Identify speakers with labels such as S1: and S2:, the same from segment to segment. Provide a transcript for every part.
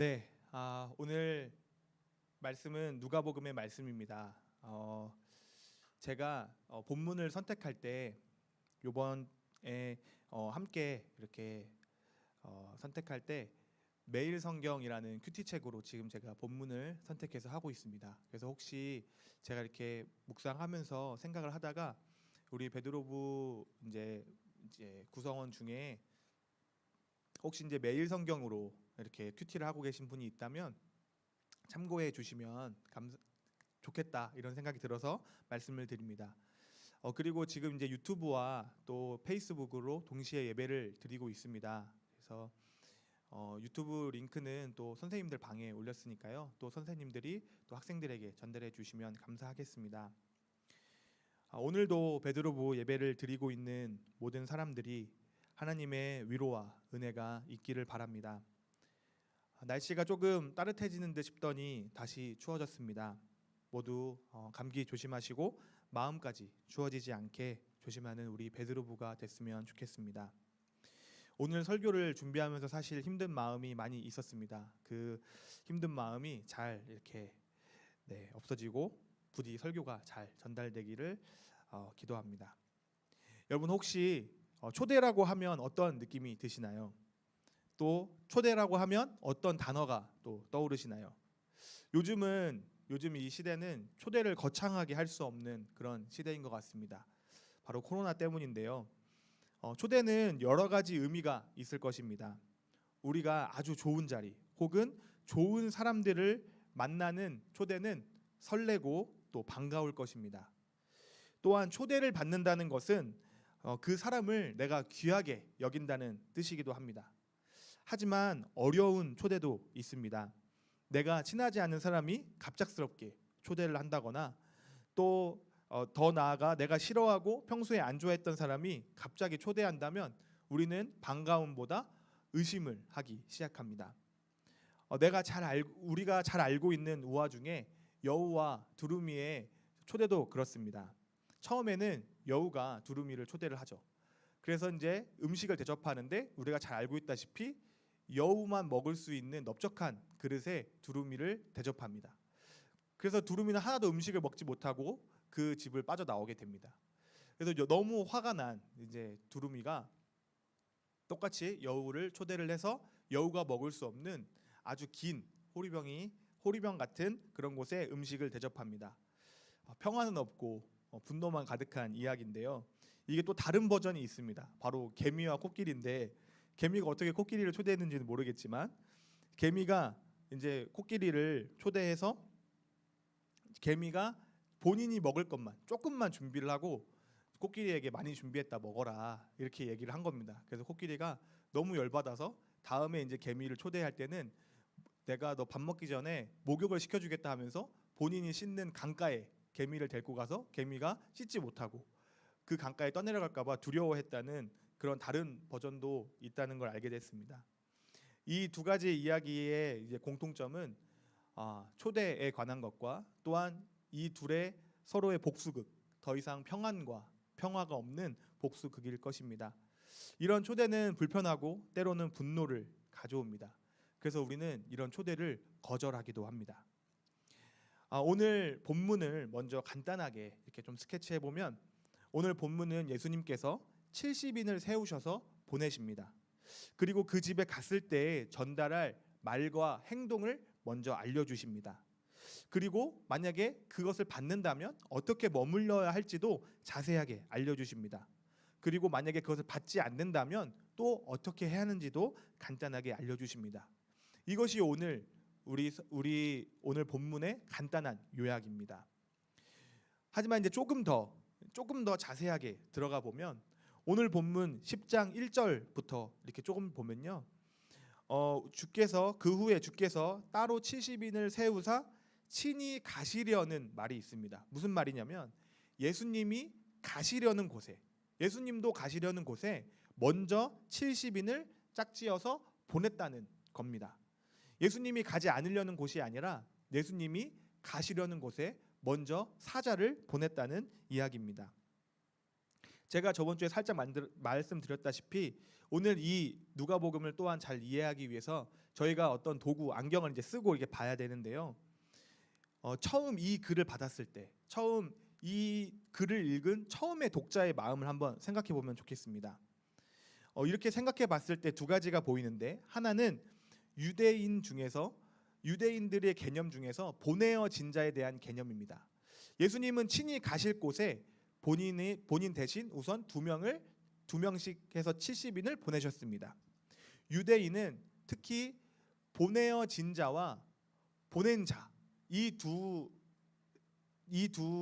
S1: 네, 오늘 말씀은 누가복음의 말씀입니다. 제가 본문을 선택할 때 요번에 함께 이렇게 선택할 때 매일 성경이라는 큐티 책으로 지금 제가 본문을 선택해서 하고 있습니다. 그래서 혹시 제가 이렇게 묵상하면서 생각을 하다가 우리 베드로부 이제 구성원 중에 혹시 이제 매일 성경으로 이렇게 큐티를 하고 계신 분이 있다면 참고해 주시면 좋겠다 이런 생각이 들어서 말씀을 드립니다. 그리고 지금 이제 유튜브와 또 페이스북으로 동시에 예배를 드리고 있습니다. 그래서 유튜브 링크는 또 선생님들 방에 올렸으니까요. 또 선생님들이 또 학생들에게 전달해 주시면 감사하겠습니다. 오늘도 베드로부 예배를 드리고 있는 모든 사람들이 하나님의 위로와 은혜가 있기를 바랍니다. 날씨가 조금 따뜻해지는 듯 싶더니 다시 추워졌습니다. 모두 감기 조심하시고 마음까지 추워지지 않게 조심하는 우리 베드로부가 됐으면 좋겠습니다. 오늘 설교를 준비하면서 사실 힘든 마음이 많이 있었습니다. 그 힘든 마음이 잘 이렇게 없어지고 부디 설교가 잘 전달되기를 기도합니다. 여러분 혹시 초대라고 하면 어떤 느낌이 드시나요? 또 초대라고 하면 어떤 단어가 또 떠오르시나요? 요즘 이 시대는 초대를 거창하게 할 수 없는 그런 시대인 것 같습니다. 바로 코로나 때문인데요. 초대는 여러 가지 의미가 있을 것입니다. 우리가 아주 좋은 자리 혹은 좋은 사람들을 만나는 초대는 설레고 또 반가울 것입니다. 또한 초대를 받는다는 것은 그 사람을 내가 귀하게 여긴다는 뜻이기도 합니다. 하지만 어려운 초대도 있습니다. 내가 친하지 않은 사람이 갑작스럽게 초대를 한다거나 또 더 나아가 내가 싫어하고 평소에 안 좋아했던 사람이 갑자기 초대한다면 우리는 반가움보다 의심을 하기 시작합니다. 우리가 잘 알고 있는 우화 중에 여우와 두루미의 초대도 그렇습니다. 처음에는 여우가 두루미를 초대를 하죠. 그래서 이제 음식을 대접하는데 우리가 잘 알고 있다시피 여우만 먹을 수 있는 넓적한 그릇에 두루미를 대접합니다. 그래서 두루미는 하나도 음식을 먹지 못하고 그 집을 빠져나오게 됩니다. 그래서 너무 화가 난 이제 두루미가 똑같이 여우를 초대를 해서 여우가 먹을 수 없는 아주 긴 호리병 같은 그런 곳에 음식을 대접합니다. 평화는 없고 분노만 가득한 이야기인데요. 이게 또 다른 버전이 있습니다. 바로 개미와 코끼리인데 개미가 어떻게 코끼리를 초대했는지는 모르겠지만 개미가 이제 코끼리를 초대해서 개미가 본인이 먹을 것만 조금만 준비를 하고 코끼리에게 많이 준비했다 먹어라 이렇게 얘기를 한 겁니다. 그래서 코끼리가 너무 열받아서 다음에 이제 개미를 초대할 때는 내가 너 밥 먹기 전에 목욕을 시켜주겠다 하면서 본인이 씻는 강가에 개미를 데리고 가서 개미가 씻지 못하고 그 강가에 떠내려갈까 봐 두려워했다는 그런 다른 버전도 있다는 걸 알게 됐습니다. 이 두 가지 이야기의 이제 공통점은 초대에 관한 것과 또한 이 둘의 서로의 복수극, 더 이상 평화가 없는 복수극일 것입니다. 이런 초대는 불편하고 때로는 분노를 가져옵니다. 그래서 우리는 이런 초대를 거절하기도 합니다. 오늘 본문을 먼저 간단하게 이렇게 좀 스케치해 보면 오늘 본문은 예수님께서 70인을 세우셔서 보내십니다. 그리고 그 집에 갔을 때 전달할 말과 행동을 먼저 알려주십니다. 그리고 만약에 그것을 받는다면 어떻게 머물러야 할지도 자세하게 알려주십니다. 그리고 만약에 그것을 받지 않는다면 또 어떻게 해야 하는지도 간단하게 알려주십니다. 이것이 오늘 우리 오늘 본문의 간단한 요약입니다. 하지만 이제 조금 더 자세하게 들어가 보면 오늘 본문 10장 1절부터 이렇게 조금 보면요. 그 후에 주께서 따로 70인을 세우사 친히 가시려는 말이 있습니다. 무슨 말이냐면 예수님도 가시려는 곳에 먼저 70인을 짝지어서 보냈다는 겁니다. 예수님이 가지 않으려는 곳이 아니라 예수님이 가시려는 곳에 먼저 사자를 보냈다는 이야기입니다. 제가 저번 주에 살짝 말씀드렸다시피 오늘 이 누가복음을 또한 잘 이해하기 위해서 저희가 어떤 도구, 안경을 이제 쓰고 이렇게 봐야 되는데요. 처음 이 글을 받았을 때, 처음 이 글을 읽은 처음의 독자의 마음을 한번 생각해 보면 좋겠습니다. 이렇게 생각해 봤을 때 두 가지가 보이는데, 하나는 유대인들의 개념 중에서 보내어진 자에 대한 개념입니다. 예수님은 친히 가실 곳에 본인 대신 우선 두 명씩 해서 70인을 보내셨습니다. 유대인은 특히 보내어진 자와 보낸 자, 이 두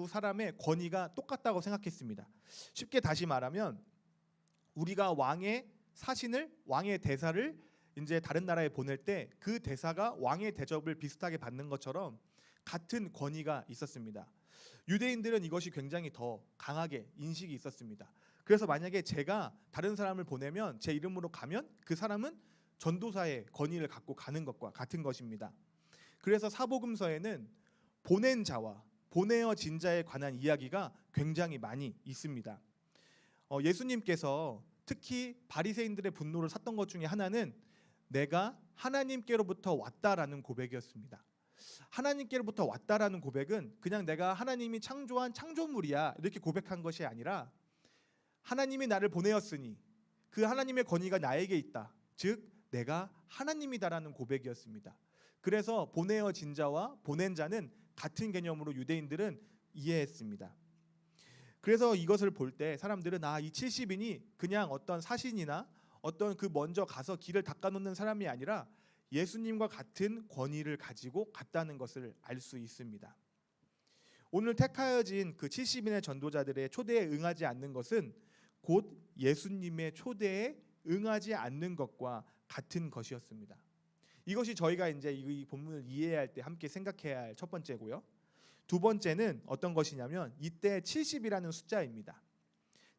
S1: 사람의 권위가 똑같다고 생각했습니다. 쉽게 다시 말하면 우리가 왕의 대사를 이제 다른 나라에 보낼 때 그 대사가 왕의 대접을 비슷하게 받는 것처럼 같은 권위가 있었습니다. 유대인들은 이것이 굉장히 더 강하게 인식이 있었습니다. 그래서 만약에 제가 다른 사람을 보내면, 제 이름으로 가면 그 사람은 전도사의 권위를 갖고 가는 것과 같은 것입니다. 그래서 사복음서에는 보낸 자와 보내어진 자에 관한 이야기가 굉장히 많이 있습니다. 예수님께서 특히 바리새인들의 분노를 샀던 것 중에 하나는 내가 하나님께로부터 왔다라는 고백이었습니다. 하나님께로부터 왔다라는 고백은 그냥 내가 하나님이 창조한 창조물이야 이렇게 고백한 것이 아니라, 하나님이 나를 보내었으니 그 하나님의 권위가 나에게 있다, 즉 내가 하나님이다라는 고백이었습니다. 그래서 보내어진 자와 보낸 자는 같은 개념으로 유대인들은 이해했습니다. 그래서 이것을 볼 때 사람들은 이 70인이 그냥 어떤 사신이나 어떤 그 먼저 가서 길을 닦아놓는 사람이 아니라 예수님과 같은 권위를 가지고 갔다는 것을 알 수 있습니다. 오늘 택하여진 그 70인의 전도자들의 초대에 응하지 않는 것은 곧 예수님의 초대에 응하지 않는 것과 같은 것이었습니다. 이것이 저희가 이제 이 본문을 이해할 때 함께 생각해야 할 첫 번째고요. 두 번째는 어떤 것이냐면 이때 70이라는 숫자입니다.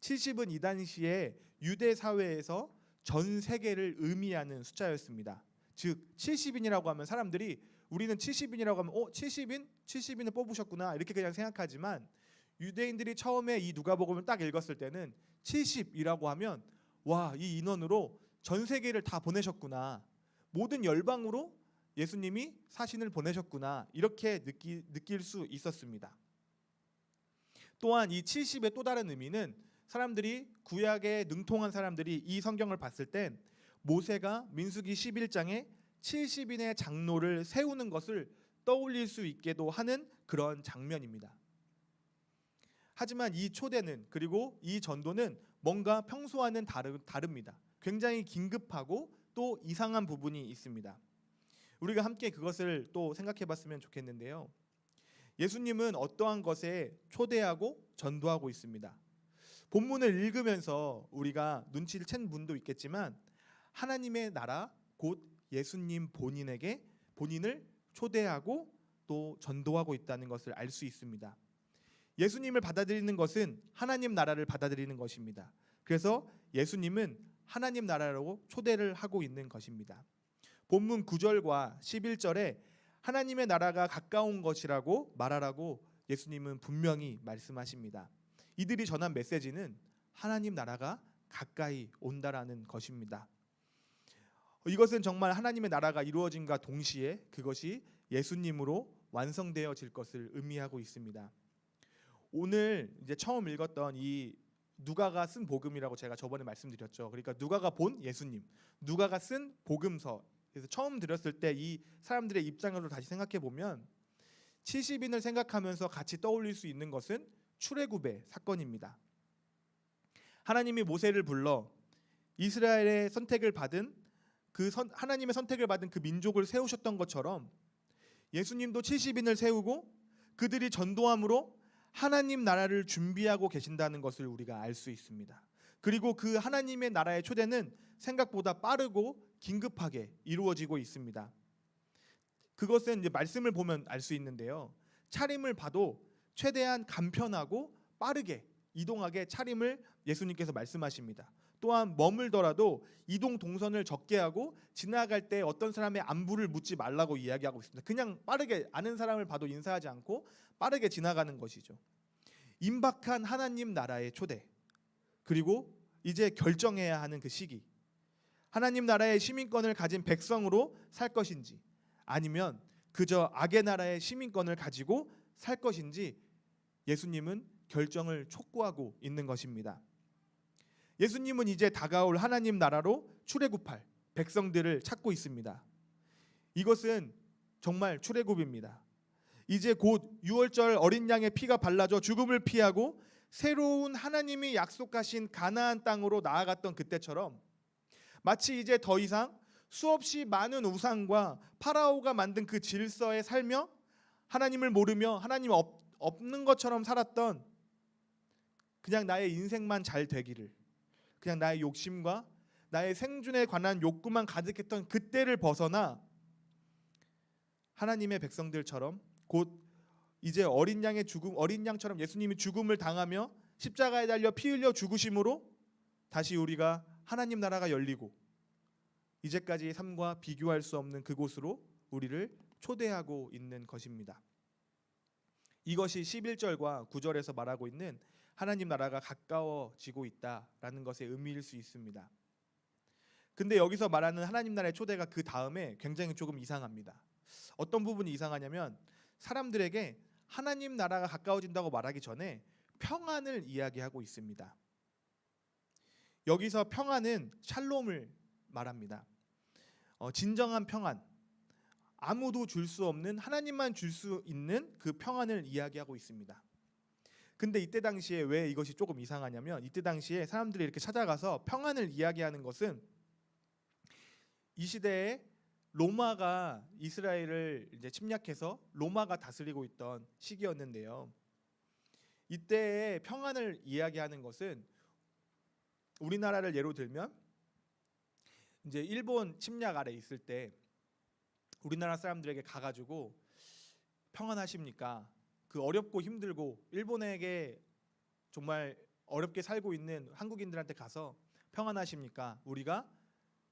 S1: 70은 이 당시에 유대 사회에서 전 세계를 의미하는 숫자였습니다. 즉 70인이라고 하면 사람들이, 우리는 70인이라고 하면 70인을 뽑으셨구나 이렇게 그냥 생각하지만, 유대인들이 처음에 이 누가복음을 딱 읽었을 때는 70이라고 하면 와, 이 인원으로 전 세계를 다 보내셨구나, 모든 열방으로 예수님이 사신을 보내셨구나 이렇게 느낄 수 있었습니다. 또한 이 70의 또 다른 의미는, 사람들이 구약에 능통한 사람들이 이 성경을 봤을 땐 모세가 민수기 11장에 70인의 장로를 세우는 것을 떠올릴 수 있게도 하는 그런 장면입니다. 하지만 이 초대는, 그리고 이 전도는 뭔가 평소와는 다릅니다. 굉장히 긴급하고 또 이상한 부분이 있습니다. 우리가 함께 그것을 또 생각해 봤으면 좋겠는데요. 예수님은 어떠한 것에 초대하고 전도하고 있습니다. 본문을 읽으면서 우리가 눈치를 챈 분도 있겠지만, 하나님의 나라 곧 예수님 본인을 초대하고 또 전도하고 있다는 것을 알 수 있습니다. 예수님을 받아들이는 것은 하나님 나라를 받아들이는 것입니다. 그래서 예수님은 하나님 나라로 초대를 하고 있는 것입니다. 본문 9절과 11절에 하나님의 나라가 가까운 것이라고 말하라고 예수님은 분명히 말씀하십니다. 이들이 전한 메시지는 하나님 나라가 가까이 온다라는 것입니다. 이것은 정말 하나님의 나라가 이루어짐과 동시에 그것이 예수님으로 완성되어질 것을 의미하고 있습니다. 오늘 이제 처음 읽었던 이 누가가 쓴 복음이라고 제가 저번에 말씀드렸죠. 그러니까 누가가 본 예수님, 누가가 쓴 복음서. 그래서 처음 들었을 때 이 사람들의 입장으로 다시 생각해 보면 70인을 생각하면서 같이 떠올릴 수 있는 것은 출애굽의 사건입니다. 하나님이 모세를 불러 이스라엘의 선택을 받은 하나님의 선택을 받은 그 민족을 세우셨던 것처럼 예수님도 70인을 세우고 그들이 전도함으로 하나님 나라를 준비하고 계신다는 것을 우리가 알 수 있습니다. 그리고 그 하나님의 나라의 초대는 생각보다 빠르고 긴급하게 이루어지고 있습니다. 그것은 이제 말씀을 보면 알 수 있는데요. 차림을 봐도 최대한 간편하고 빠르게 이동하게 차림을 예수님께서 말씀하십니다. 또한 머물더라도 이동 동선을 적게 하고 지나갈 때 어떤 사람의 안부를 묻지 말라고 이야기하고 있습니다. 그냥 빠르게 아는 사람을 봐도 인사하지 않고 빠르게 지나가는 것이죠. 임박한 하나님 나라의 초대, 그리고 이제 결정해야 하는 그 시기, 하나님 나라의 시민권을 가진 백성으로 살 것인지, 아니면 그저 악의 나라의 시민권을 가지고 살 것인지 예수님은 결정을 촉구하고 있는 것입니다. 예수님은 이제 다가올 하나님 나라로 출애굽할 백성들을 찾고 있습니다. 이것은 정말 출애굽입니다. 이제 곧 유월절 어린 양의 피가 발라져 죽음을 피하고 새로운 하나님이 약속하신 가나안 땅으로 나아갔던 그때처럼, 마치 이제 더 이상 수없이 많은 우상과 파라오가 만든 그 질서에 살며 하나님을 모르며 하나님 없는 것처럼 살았던, 그냥 나의 인생만 잘 되기를, 그냥 나의 욕심과 나의 생존에 관한 욕구만 가득했던 그때를 벗어나 하나님의 백성들처럼, 곧 이제 어린 양처럼 예수님이 죽음을 당하며 십자가에 달려 피 흘려 죽으심으로 다시 우리가 하나님 나라가 열리고 이제까지의 삶과 비교할 수 없는 그곳으로 우리를 초대하고 있는 것입니다. 이것이 11절과 9절에서 말하고 있는 하나님 나라가 가까워지고 있다라는 것의 의미일 수 있습니다. 근데 여기서 말하는 하나님 나라의 초대가 그 다음에 굉장히 조금 이상합니다. 어떤 부분이 이상하냐면, 사람들에게 하나님 나라가 가까워진다고 말하기 전에 평안을 이야기하고 있습니다. 여기서 평안은 샬롬을 말합니다. 진정한 평안, 아무도 줄 수 없는 하나님만 줄 수 있는 그 평안을 이야기하고 있습니다. 근데 이때 당시에 왜 이것이 조금 이상하냐면, 이때 당시에 사람들이 이렇게 찾아가서 평안을 이야기하는 것은 이 시대에 로마가 이스라엘을 이제 침략해서 로마가 다스리고 있던 시기였는데요. 이때의 평안을 이야기하는 것은, 우리나라를 예로 들면 이제 일본 침략 아래 있을 때 우리나라 사람들에게 가가지고 평안하십니까? 그 어렵고 힘들고 일본에게 정말 어렵게 살고 있는 한국인들한테 가서 평안하십니까? 우리가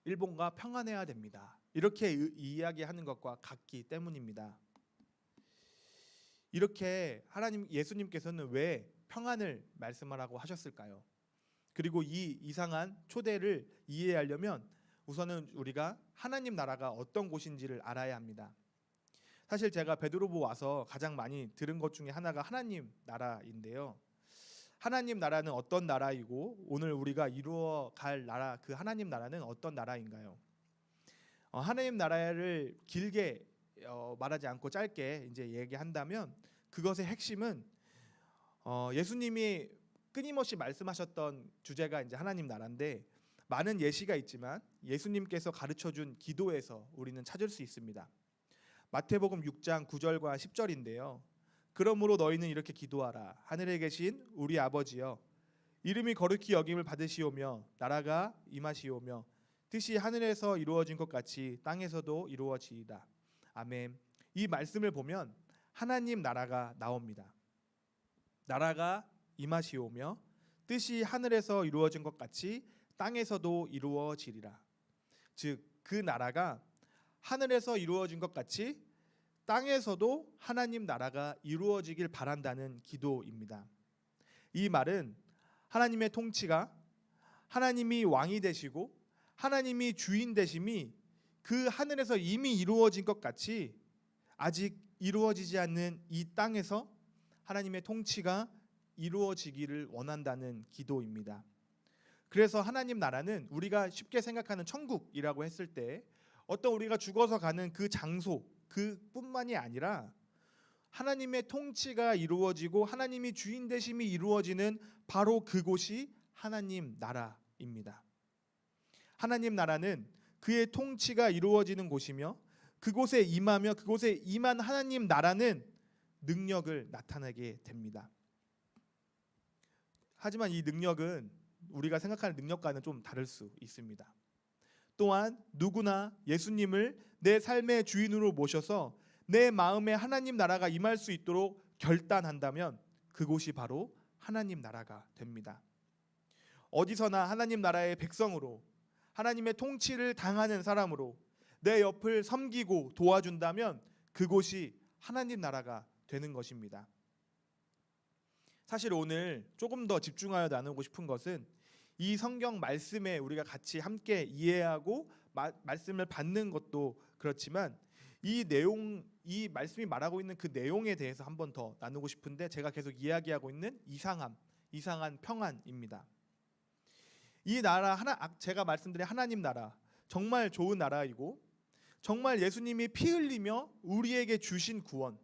S1: 일본과 평안해야 됩니다. 이렇게 이야기하는 것과 같기 때문입니다. 이렇게 예수님께서는 왜 평안을 말씀하라고 하셨을까요? 그리고 이 이상한 초대를 이해하려면 우선은 우리가 하나님 나라가 어떤 곳인지를 알아야 합니다. 사실 제가 베드로보 와서 가장 많이 들은 것 중에 하나가 하나님 나라인데요. 하나님 나라는 어떤 나라이고 오늘 우리가 이루어 갈 나라, 그 하나님 나라는 어떤 나라인가요? 하나님 나라를 길게 말하지 않고 짧게 이제 얘기한다면, 그것의 핵심은 예수님이 끊임없이 말씀하셨던 주제가 이제 하나님 나라인데, 많은 예시가 있지만 예수님께서 가르쳐준 기도에서 우리는 찾을 수 있습니다. 마태복음 6장 9절과 10절인데요. 그러므로 너희는 이렇게 기도하라. 하늘에 계신 우리 아버지여, 이름이 거룩히 여김을 받으시오며 나라가 임하시오며 뜻이 하늘에서 이루어진 것 같이 땅에서도 이루어지이다. 아멘. 이 말씀을 보면 하나님 나라가 나옵니다. 나라가 임하시오며 뜻이 하늘에서 이루어진 것 같이 땅에서도 이루어지리라. 즉, 그 나라가 하늘에서 이루어진 것 같이 땅에서도 하나님 나라가 이루어지길 바란다는 기도입니다. 이 말은 하나님의 통치가, 하나님이 왕이 되시고 하나님이 주인 되심이 그 하늘에서 이미 이루어진 것 같이 아직 이루어지지 않는 이 땅에서 하나님의 통치가 이루어지기를 원한다는 기도입니다. 그래서 하나님 나라는 우리가 쉽게 생각하는 천국이라고 했을 때 어떤 우리가 죽어서 가는 그 장소, 그뿐만이 아니라 하나님의 통치가 이루어지고 하나님이 주인 되심이 이루어지는 바로 그곳이 하나님 나라입니다. 하나님 나라는 그의 통치가 이루어지는 곳이며, 그곳에 임하며 그곳에 임한 하나님 나라는 능력을 나타내게 됩니다. 하지만 이 능력은 우리가 생각하는 능력과는 좀 다를 수 있습니다. 또한 누구나 예수님을 내 삶의 주인으로 모셔서 내 마음에 하나님 나라가 임할 수 있도록 결단한다면 그곳이 바로 하나님 나라가 됩니다. 어디서나 하나님 나라의 백성으로, 하나님의 통치를 당하는 사람으로 내 옆을 섬기고 도와준다면 그곳이 하나님 나라가 되는 것입니다. 사실 오늘 조금 더 집중하여 나누고 싶은 것은 이 성경 말씀에 우리가 같이 함께 이해하고 말씀을 받는 것도 그렇지만 이 말씀이 말하고 있는 그 내용에 대해서 한 번 더 나누고 싶은데, 제가 계속 이야기하고 있는 이상한 평안입니다. 이 나라 제가 말씀드린 하나님 나라, 정말 좋은 나라이고 정말 예수님이 피 흘리며 우리에게 주신 구원,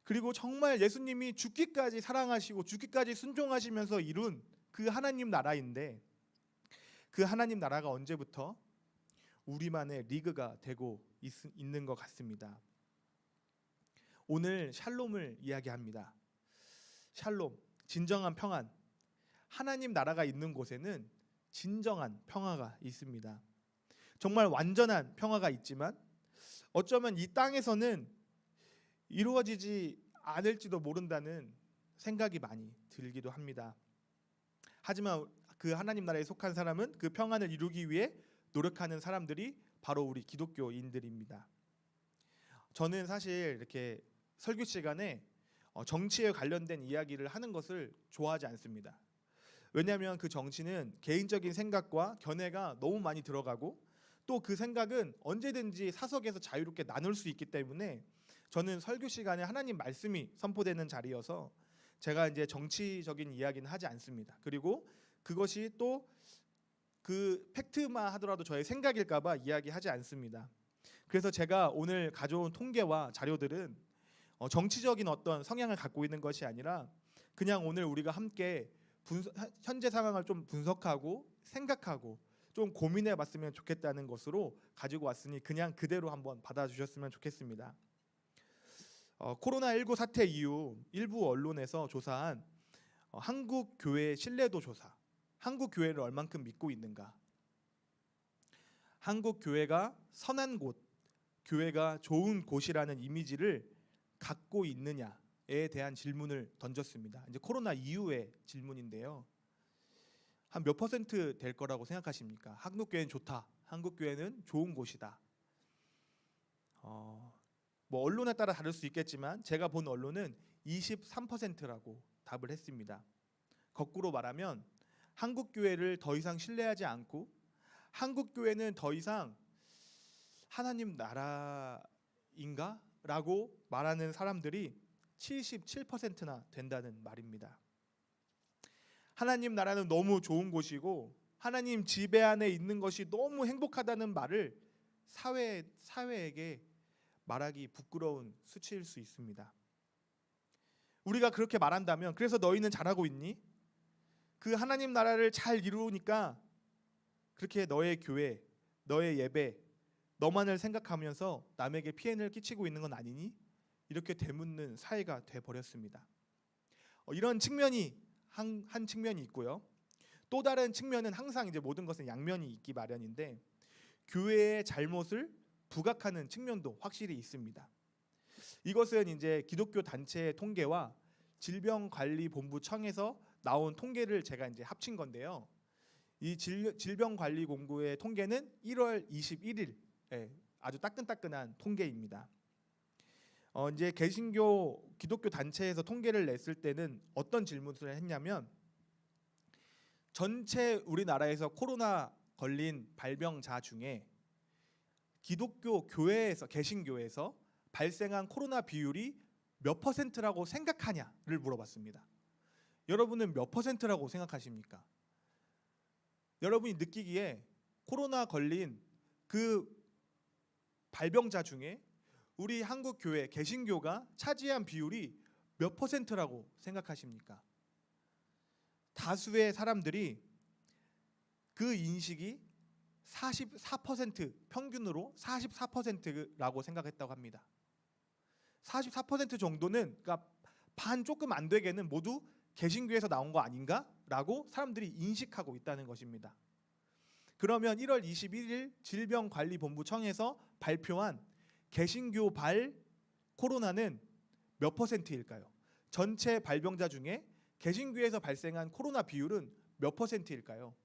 S1: 그리고 정말 예수님이 죽기까지 사랑하시고 죽기까지 순종하시면서 이룬 그 하나님 나라인데, 그 하나님 나라가 언제부터 우리만의 리그가 되고 있는 것 같습니다. 오늘 샬롬을 이야기합니다. 샬롬, 진정한 평안. 하나님 나라가 있는 곳에는 진정한 평화가 있습니다. 정말 완전한 평화가 있지만 어쩌면 이 땅에서는 이루어지지 않을지도 모른다는 생각이 많이 들기도 합니다. 하지만 그 하나님 나라에 속한 사람은 그 평안을 이루기 위해 노력하는 사람들이 바로 우리 기독교인들입니다. 저는 사실 이렇게 설교 시간에 정치에 관련된 이야기를 하는 것을 좋아하지 않습니다. 왜냐하면 그 정치는 개인적인 생각과 견해가 너무 많이 들어가고 또 그 생각은 언제든지 사석에서 자유롭게 나눌 수 있기 때문에 저는 설교 시간에 하나님 말씀이 선포되는 자리여서 제가 이제 정치적인 이야기는 하지 않습니다. 그리고 그것이 또 그 팩트만 하더라도 저의 생각일까봐 이야기하지 않습니다. 그래서 제가 오늘 가져온 통계와 자료들은 정치적인 어떤 성향을 갖고 있는 것이 아니라 그냥 오늘 우리가 함께 현재 상황을 좀 분석하고 생각하고 좀 고민해봤으면 좋겠다는 것으로 가지고 왔으니 그냥 그대로 한번 받아주셨으면 좋겠습니다. 코로나19 사태 이후 일부 언론에서 조사한 한국 교회 신뢰도 조사, 한국 교회를 얼만큼 믿고 있는가, 한국 교회가 선한 곳, 교회가 좋은 곳이라는 이미지를 갖고 있느냐에 대한 질문을 던졌습니다. 이제 코로나 이후의 질문인데요. 한 몇 퍼센트 될 거라고 생각하십니까? 한국 교회는 좋다, 한국 교회는 좋은 곳이다. 뭐 언론에 따라 다를 수 있겠지만 제가 본 언론은 23%라고 답을 했습니다. 거꾸로 말하면 한국 교회를 더 이상 신뢰하지 않고 한국 교회는 더 이상 하나님 나라인가? 라고 말하는 사람들이 77%나 된다는 말입니다. 하나님 나라는 너무 좋은 곳이고 하나님 지배 안에 있는 것이 너무 행복하다는 말을 사회에게 말하기 부끄러운 수치일 수 있습니다. 우리가 그렇게 말한다면 그래서 너희는 잘하고 있니? 그 하나님 나라를 잘 이루니까 그렇게 너의 교회, 너의 예배, 너만을 생각하면서 남에게 피해를 끼치고 있는 건 아니니? 이렇게 되묻는 사회가 돼버렸습니다. 이런 측면이 한 측면이 있고요. 또 다른 측면은 항상 이제 모든 것은 양면이 있기 마련인데 교회의 잘못을 부각하는 측면도 확실히 있습니다. 이것은 이제 기독교 단체의 통계와 질병관리본부청에서 나온 통계를 제가 이제 합친 건데요. 이 질병관리본부의 통계는 1월 21일 아주 따끈따끈한 통계입니다. 이제 개신교 기독교 단체에서 통계를 냈을 때는 어떤 질문을 했냐면 전체 우리나라에서 코로나 걸린 발병자 중에 기독교 교회에서 개신교에서 발생한 코로나 비율이 몇 퍼센트라고 생각하냐를 물어봤습니다. 여러분은 몇 퍼센트라고 생각하십니까? 여러분이 느끼기에 코로나 걸린 그 발병자 중에 우리 한국 교회 개신교가 차지한 비율이 몇 퍼센트라고 생각하십니까? 다수의 사람들이 그 인식이 44% 평균으로 44%라고 생각했다고 합니다. 44% 정도는 그러니까 반 조금 안 되게는 모두 개신교에서 나온 거 아닌가라고 사람들이 인식하고 있다는 것입니다. 그러면 1월 21일 질병관리본부청에서 발표한 개신교 발 코로나는 몇 퍼센트일까요? 전체 발병자 중에 개신교에서 발생한 코로나 비율은 몇 퍼센트일까요?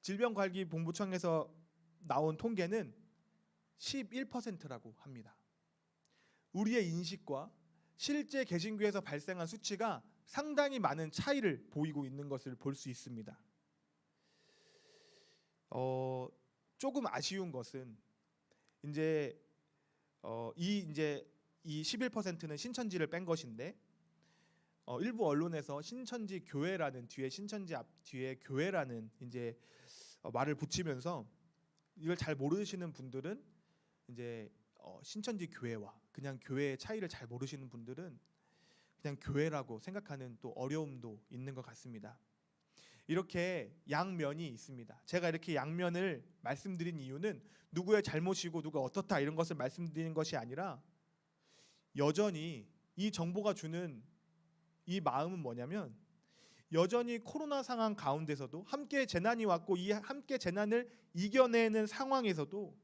S1: 질병관리본부청에서 나온 통계는 11%라고 합니다. 우리의 인식과 실제 개신교에서 발생한 수치가 상당히 많은 차이를 보이고 있는 것을 볼 수 있습니다. 조금 아쉬운 것은 이제 이 11%는 신천지를 뺀 것인데 일부 언론에서 신천지 교회라는 뒤에 신천지 앞 뒤에 교회라는 이제 말을 붙이면서 이걸 잘 모르시는 분들은 이제 신천지 교회와 그냥 교회의 차이를 잘 모르시는 분들은 그냥 교회라고 생각하는 또 어려움도 있는 것 같습니다. 이렇게 양면이 있습니다. 제가 이렇게 양면을 말씀드린 이유는 누구의 잘못이고 누가 어떻다 이런 것을 말씀드리는 것이 아니라 여전히 이 정보가 주는 이 마음은 뭐냐면 여전히 코로나 상황 가운데서도 함께 재난이 왔고 이 함께 재난을 이겨내는 상황에서도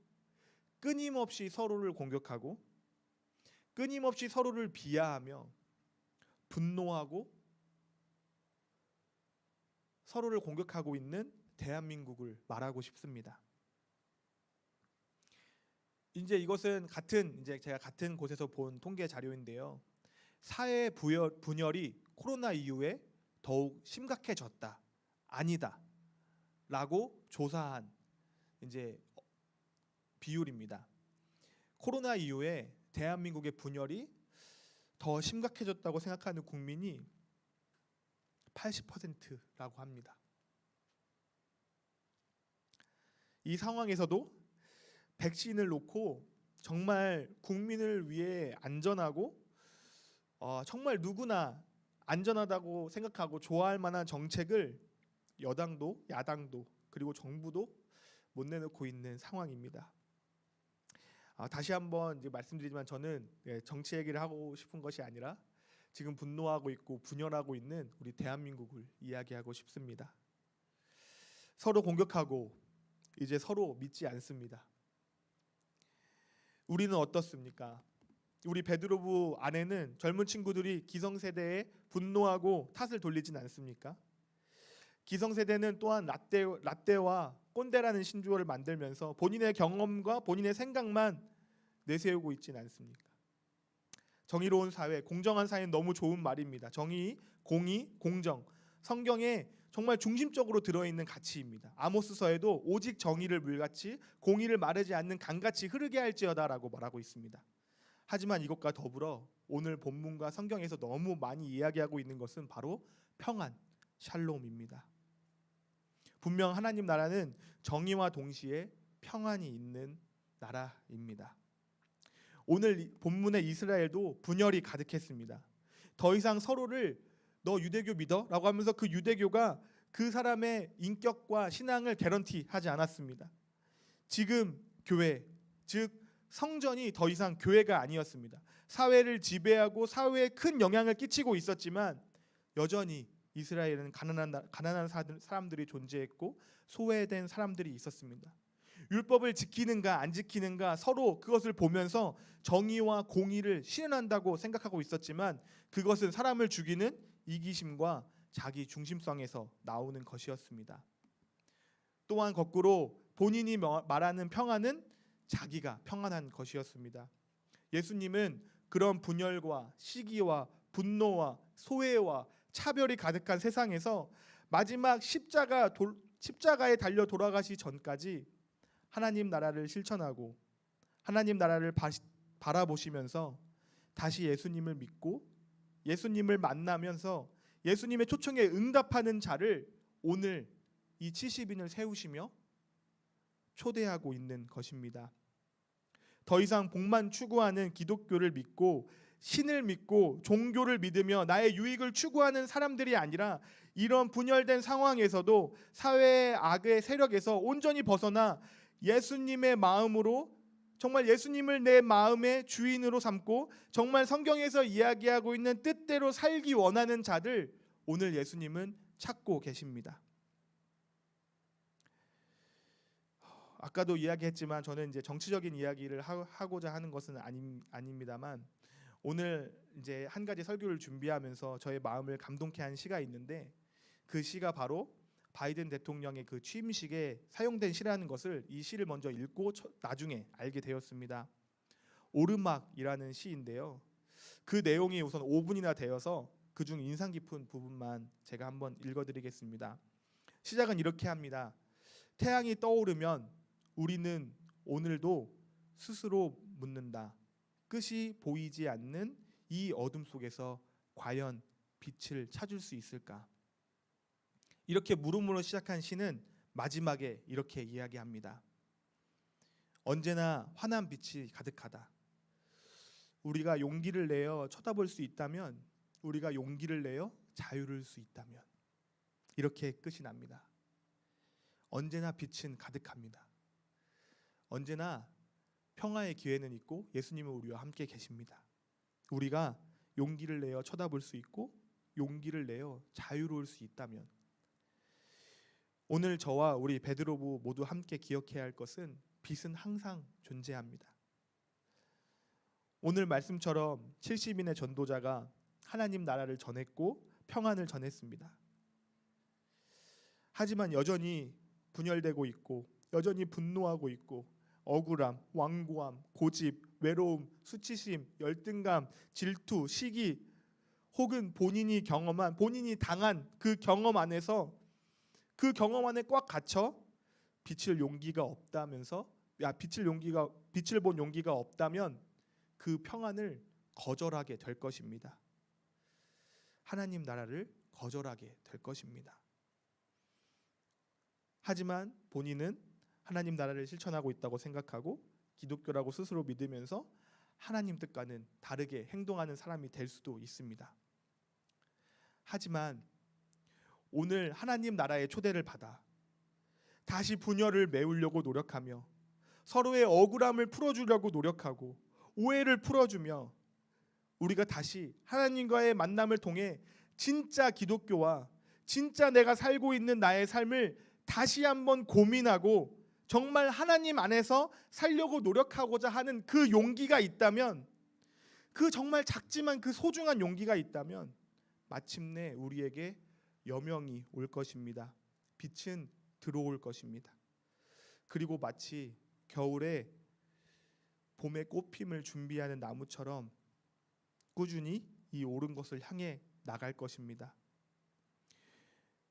S1: 끊임없이 서로를 공격하고 끊임없이 서로를 비하하며 분노하고 서로를 공격하고 있는 대한민국을 말하고 싶습니다. 이제 이것은 제가 같은 곳에서 본 통계 자료인데요. 사회 분열이 코로나 이후에 더욱 심각해졌다. 아니다라고 조사한 이제 비율입니다. 코로나 이후에 대한민국의 분열이 더 심각해졌다고 생각하는 국민이 80%라고 합니다. 이 상황에서도 백신을 놓고 정말 국민을 위해 안전하고 정말 누구나 안전하다고 생각하고 좋아할 만한 정책을 여당도 야당도 그리고 정부도 못 내놓고 있는 상황입니다. 다시 한번 이제 말씀드리지만 저는 정치 얘기를 하고 싶은 것이 아니라 지금 분노하고 있고 분열하고 있는 우리 대한민국을 이야기하고 싶습니다. 서로 공격하고 이제 서로 믿지 않습니다. 우리는 어떻습니까? 우리 베드로부 안에는 젊은 친구들이 기성세대에 분노하고 탓을 돌리진 않습니까? 기성세대는 또한 라떼와 꼰대라는 신조어를 만들면서 본인의 경험과 본인의 생각만 내세우고 있진 않습니까? 정의로운 사회, 공정한 사회는 너무 좋은 말입니다. 정의, 공의, 공정, 성경에 정말 중심적으로 들어있는 가치입니다. 아모스서에도 오직 정의를 물같이 공의를 마르지 않는 강같이 흐르게 할지어다라고 말하고 있습니다. 하지만 이것과 더불어 오늘 본문과 성경에서 너무 많이 이야기하고 있는 것은 바로 평안, 샬롬입니다. 분명 하나님 나라는 정의와 동시에 평안이 있는 나라입니다. 오늘 본문의 이스라엘도 분열이 가득했습니다. 더 이상 서로를 너 유대교 믿어? 라고 하면서 그 유대교가 그 사람의 인격과 신앙을 개런티하지 않았습니다. 지금 교회, 즉 성전이 더 이상 교회가 아니었습니다. 사회를 지배하고 사회에 큰 영향을 끼치고 있었지만 여전히 이스라엘은 가난한 사람들이 존재했고 소외된 사람들이 있었습니다. 율법을 지키는가 안 지키는가 서로 그것을 보면서 정의와 공의를 실현한다고 생각하고 있었지만 그것은 사람을 죽이는 이기심과 자기 중심성에서 나오는 것이었습니다. 또한 거꾸로 본인이 말하는 평안은 자기가 평안한 것이었습니다. 예수님은 그런 분열과 시기와 분노와 소외와 차별이 가득한 세상에서 마지막 십자가에 달려 돌아가시 전까지 하나님 나라를 실천하고 하나님 나라를 바라보시면서 다시 예수님을 믿고 예수님을 만나면서 예수님의 초청에 응답하는 자를 오늘 이 70인을 세우시며 초대하고 있는 것입니다. 더 이상 복만 추구하는 기독교를 믿고 신을 믿고 종교를 믿으며 나의 유익을 추구하는 사람들이 아니라 이런 분열된 상황에서도 사회의 악의 세력에서 온전히 벗어나 예수님의 마음으로 정말 예수님을 내 마음의 주인으로 삼고 정말 성경에서 이야기하고 있는 뜻대로 살기 원하는 자들 오늘 예수님은 찾고 계십니다. 아까도 이야기했지만 저는 이제 정치적인 이야기를 하고자 하는 것은 아닙니다만 오늘 이제 한 가지 설교를 준비하면서 저의 마음을 감동케 한 시가 있는데 그 시가 바로 바이든 대통령의 그 취임식에 사용된 시라는 것을 이 시를 먼저 읽고 나중에 알게 되었습니다. 오르막이라는 시인데요. 그 내용이 우선 5분이나 되어서 그 그중 인상 깊은 부분만 제가 한번 읽어드리겠습니다. 시작은 이렇게 합니다. 태양이 떠오르면 우리는 오늘도 스스로 묻는다. 끝이 보이지 않는 이 어둠 속에서 과연 빛을 찾을 수 있을까? 이렇게 물음으로 시작한 시는 마지막에 이렇게 이야기합니다. 언제나 환한 빛이 가득하다. 우리가 용기를 내어 쳐다볼 수 있다면, 우리가 용기를 내어 자유를 수 있다면, 이렇게 끝이 납니다. 언제나 빛은 가득합니다. 언제나 평화의 기회는 있고 예수님은 우리와 함께 계십니다. 우리가 용기를 내어 쳐다볼 수 있고 용기를 내어 자유로울 수 있다면, 오늘 저와 우리 베드로부 모두 함께 기억해야 할 것은 빛은 항상 존재합니다. 오늘 말씀처럼 70인의 전도자가 하나님 나라를 전했고 평안을 전했습니다. 하지만 여전히 분열되고 있고 여전히 분노하고 있고 억울함, 완고함, 고집, 외로움, 수치심, 열등감, 질투, 시기 혹은 본인이 경험한, 본인이 당한 그 경험 안에서 그 경험 안에 꽉 갇혀 빛을 용기가 없다면서 빛을 본 용기가 없다면 그 평안을 거절하게 될 것입니다. 하나님 나라를 거절하게 될 것입니다. 하지만 본인은 하나님 나라를 실천하고 있다고 생각하고 기독교라고 스스로 믿으면서 하나님 뜻과는 다르게 행동하는 사람이 될 수도 있습니다. 하지만 오늘 하나님 나라의 초대를 받아 다시 분열을 메우려고 노력하며 서로의 억울함을 풀어주려고 노력하고 오해를 풀어주며 우리가 다시 하나님과의 만남을 통해 진짜 기독교와 진짜 내가 살고 있는 나의 삶을 다시 한번 고민하고 정말 하나님 안에서 살려고 노력하고자 하는 그 용기가 있다면, 그 정말 작지만 그 소중한 용기가 있다면 마침내 우리에게 여명이 올 것입니다. 빛은 들어올 것입니다. 그리고 마치 겨울에 봄의 꽃핌을 준비하는 나무처럼 꾸준히 이 옳은 것을 향해 나갈 것입니다.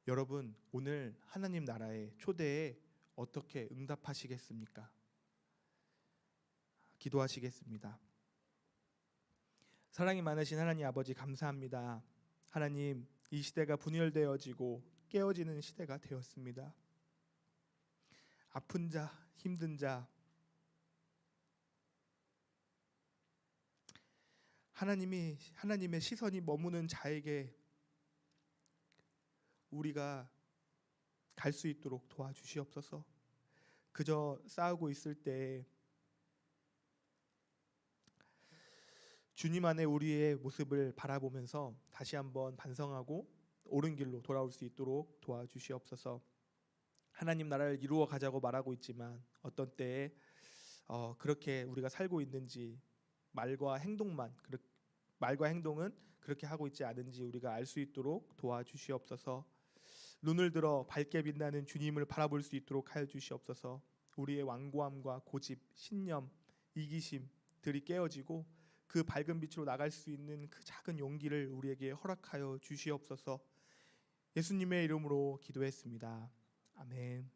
S1: 여러분, 오늘 하나님 나라의 초대에 어떻게 응답하시겠습니까? 기도하시겠습니다. 사랑이 많으신 하나님 아버지, 감사합니다. 하나님, 이 시대가 분열되어지고 깨어지는 시대가 되었습니다. 아픈 자, 힘든 자, 하나님의 시선이 머무는 자에게 우리가 갈 수 있도록 도와주시옵소서. 그저 싸우고 있을 때 주님 안에 우리의 모습을 바라보면서 다시 한번 반성하고 옳은 길로 돌아올 수 있도록 도와주시옵소서. 하나님 나라를 이루어 가자고 말하고 있지만 어떤 때에 그렇게 우리가 살고 있는지, 말과 행동은 그렇게 하고 있지 않은지 우리가 알 수 있도록 도와주시옵소서. 눈을 들어 밝게 빛나는 주님을 바라볼 수 있도록 하여 주시옵소서. 우리의 완고함과 고집, 신념, 이기심들이 깨어지고 그 밝은 빛으로 나갈 수 있는 그 작은 용기를 우리에게 허락하여 주시옵소서. 예수님의 이름으로 기도했습니다. 아멘.